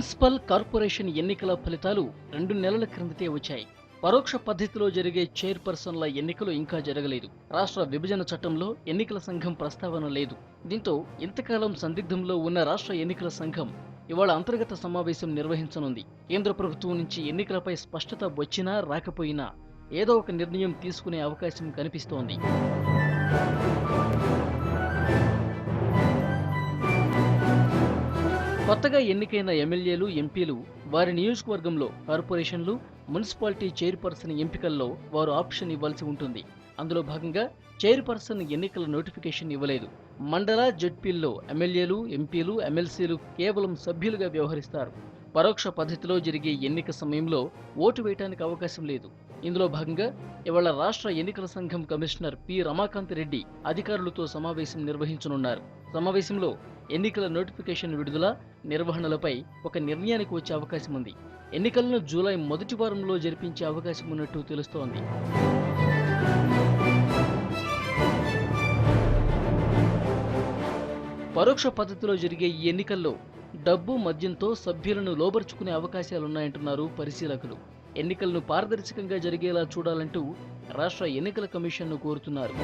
Municipal corporation ఎన్నికల ఫలితాలు 2 నెలల క్రిందటే వచ్చాయి. పరోక్ష పద్ధతిలో జరిగే చైర్పర్సన్ల ఎన్నికలు ఇంకా జరగలేదు. రాష్ట్ర విభజన చట్టంలో ఎన్నికల సంఘం ప్రస్తావన లేదు. దీంతో ఇంతకాలం సందిగ్ధంలో ఉన్న రాష్ట్ర ఎన్నికల సంఘం ఇవాళ అంతర్గత సమావేశం నిర్వహించనుంది. కేంద్ర ప్రభుత్వం నుంచి ఎన్నికలపై స్పష్టత వచ్చినా రాకపోయినా ఏదో ఒక నిర్ణయం తీసుకునే అవకాశం కనిపిస్తోంది. కొత్తగా ఎన్నికైన ఎమ్మెల్యేలు, ఎంపీలు వారి నియోజకవర్గంలో కార్పొరేషన్లు, మున్సిపాలిటీ చైర్పర్సన్ ఎంపికల్లో వారు ఆప్షన్ ఇవ్వాల్సి ఉంటుంది. అందులో భాగంగా చైర్పర్సన్ ఎన్నికల నోటిఫికేషన్ ఇవ్వలేదు. మండల, జడ్పీల్లో ఎమ్మెల్యేలు, ఎంపీలు, ఎమ్మెల్సీలు కేవలం సభ్యులుగా వ్యవహరిస్తారు. పరోక్ష పద్ధతిలో జరిగే ఎన్నిక సమయంలో ఓటు వేయడానికి అవకాశం లేదు. ఇందులో భాగంగా ఇవాళ రాష్ట్ర ఎన్నికల సంఘం కమిషనర్ పి. రమాకాంత్ రెడ్డి అధికారులతో సమావేశం నిర్వహించనున్నారు. సమావేశంలో ఎన్నికల నోటిఫికేషన్ విడుదల, నిర్వహణలపై ఒక నిర్ణయానికి వచ్చే అవకాశం ఉంది. ఎన్నికలను జూలై మొదటి వారంలో జరిపించే అవకాశం ఉన్నట్టు తెలుస్తోంది. పరోక్ష పద్ధతిలో జరిగే ఈ ఎన్నికల్లో డబ్బు, మద్యంతో సభ్యులను లోబర్చుకునే అవకాశాలున్నాయంటున్నారు పరిశీలకులు. ఎన్నికలను పారదర్శకంగా జరిగేలా చూడాలంటూ రాష్ట్ర ఎన్నికల కమిషన్ను కోరుతున్నారు.